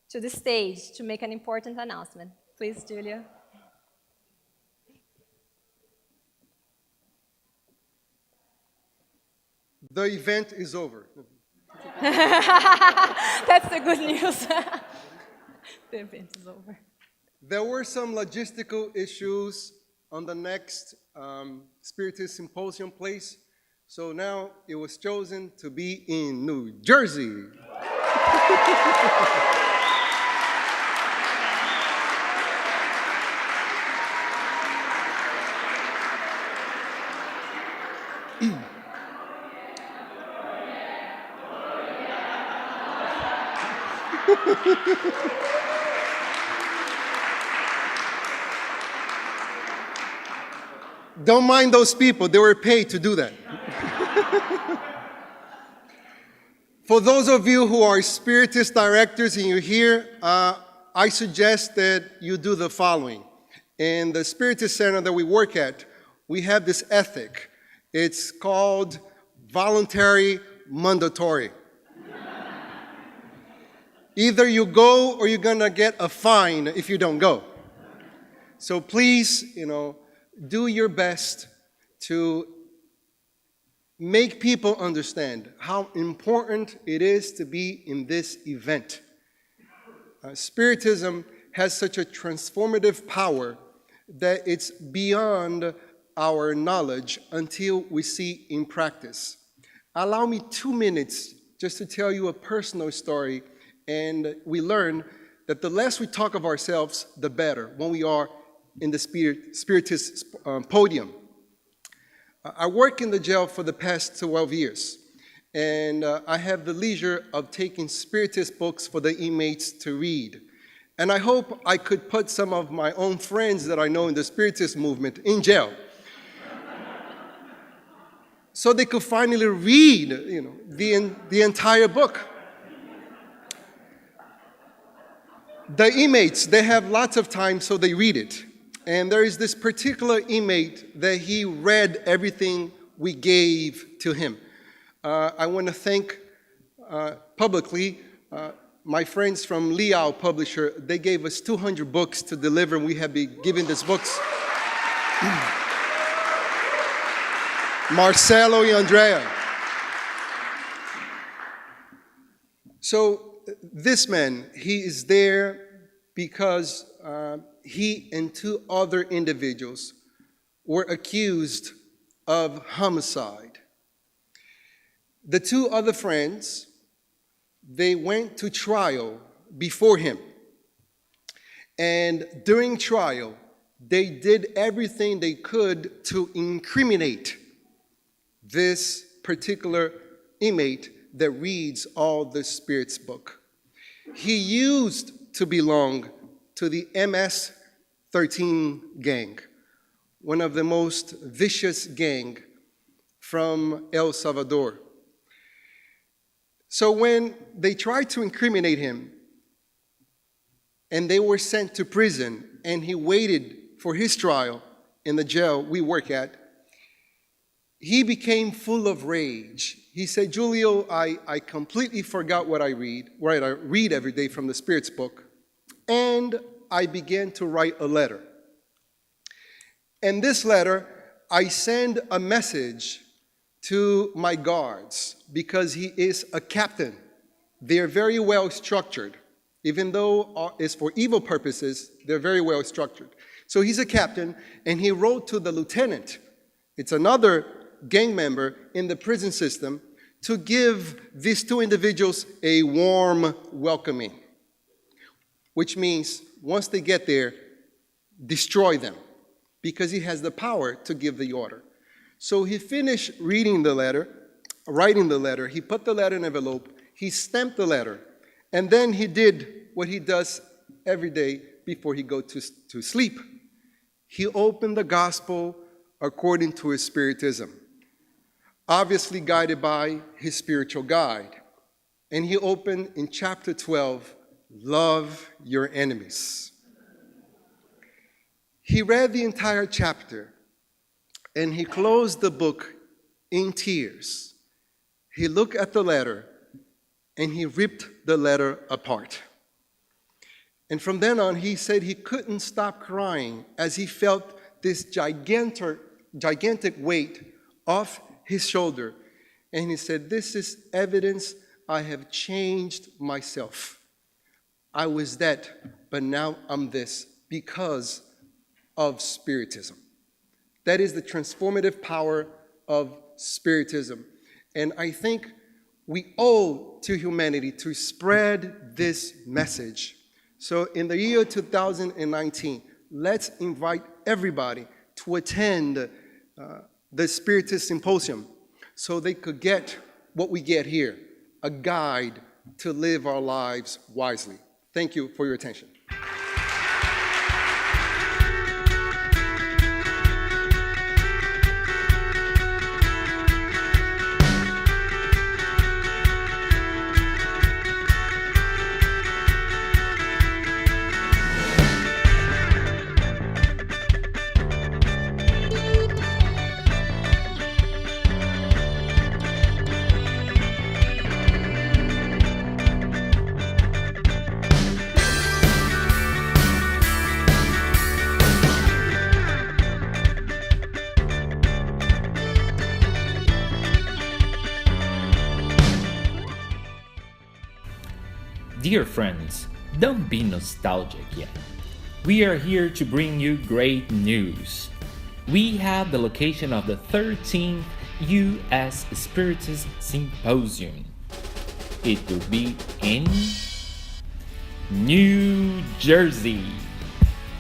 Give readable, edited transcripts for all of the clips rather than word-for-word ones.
to the stage to make an important announcement. Please, Julio. The event is over. That's the good news. The event is over. There were some logistical issues on the next Spiritist Symposium place, so now it was chosen to be in New Jersey. Don't mind those people, they were paid to do that. For those of you who are Spiritist directors and you're here, I suggest that you do the following. In the Spiritist Center that we work at, we have this ethic. It's called voluntary mandatory. Either you go or you're gonna get a fine if you don't go. So please, do your best to make people understand how important it is to be in this event. Spiritism has such a transformative power that it's beyond our knowledge until we see in practice. Allow me 2 minutes just to tell you a personal story, and we learn that the less we talk of ourselves, the better when we are in the Spiritist podium. I work in the jail for the past 12 years, and I have the leisure of taking Spiritist books for the inmates to read. And I hope I could put some of my own friends that I know in the Spiritist movement in jail, so they could finally read, the entire book. The inmates, they have lots of time, so they read it. And there is this particular inmate that he read everything we gave to him. I want to thank publicly my friends from Liao Publisher. They gave us 200 books to deliver, and we have been giving these books. Marcelo and Andrea. So this man, he is there because he and 2 other individuals were accused of homicide. The 2 other friends, they went to trial before him. And during trial, they did everything they could to incriminate this particular inmate that reads all the Spirit's book. He used to belong to the MS-13 gang, one of the most vicious gang from El Salvador. So when they tried to incriminate him and they were sent to prison and he waited for his trial in the jail we work at, he became full of rage. He said, Julio, I completely forgot what I read every day from the Spirit's book. And I began to write a letter. In this letter, I send a message to my guards because he is a captain. They are very well structured. Even though it's for evil purposes, they're very well structured. So he's a captain, and he wrote to the lieutenant. It's another gang member in the prison system to give these 2 individuals a warm welcoming, which means once they get there, destroy them, because he has the power to give the order. So he finished writing the letter, he put the letter in an envelope, he stamped the letter, and then he did what he does every day before he goes to sleep. He opened the gospel according to his Spiritism, obviously guided by his spiritual guide. And he opened in chapter 12, love your enemies. He read the entire chapter, and he closed the book in tears. He looked at the letter, and he ripped the letter apart. And from then on, he said he couldn't stop crying as he felt this gigantic weight off his shoulder. And he said, "This is evidence I have changed myself. I was that, but now I'm this because of Spiritism." That is the transformative power of Spiritism. And I think we owe to humanity to spread this message. So in the year 2019, let's invite everybody to attend the Spiritist Symposium so they could get what we get here, a guide to live our lives wisely. Thank you for your attention. Dear friends, don't be nostalgic yet. We are here to bring you great news. We have the location of the 13th U.S. Spiritist Symposium. It will be in New Jersey.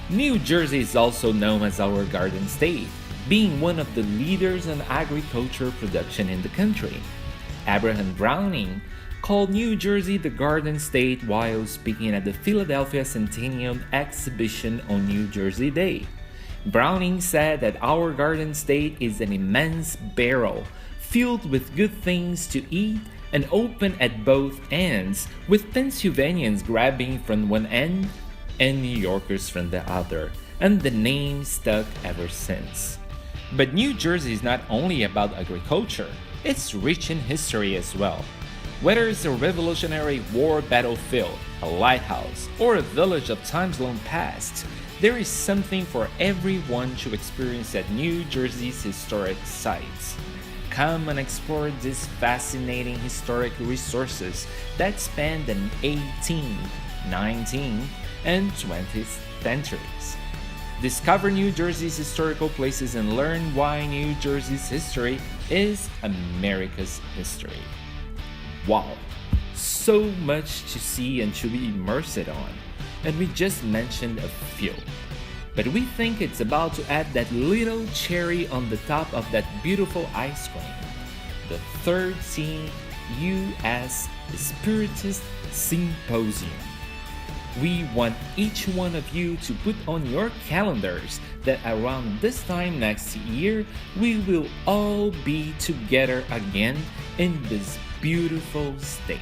New Jersey is also known as our Garden State, being one of the leaders in agriculture production in the country. Abraham Browning called New Jersey the Garden State while speaking at the Philadelphia Centennial Exhibition on New Jersey Day. Browning said that our Garden State is an immense barrel filled with good things to eat and open at both ends, with Pennsylvanians grabbing from one end and New Yorkers from the other, and the name stuck ever since. But New Jersey is not only about agriculture, it's rich in history as well. Whether it's a Revolutionary War battlefield, a lighthouse, or a village of times long past, there is something for everyone to experience at New Jersey's historic sites. Come and explore these fascinating historic resources that span the 18th, 19th, and 20th centuries. Discover New Jersey's historical places and learn why New Jersey's history is America's history. Wow, so much to see and to be immersed on, and we just mentioned a few. But we think it's about to add that little cherry on the top of that beautiful ice cream, the 13th U.S. Spiritist Symposium. We want each one of you to put on your calendars that around this time next year, we will all be together again in this beautiful state.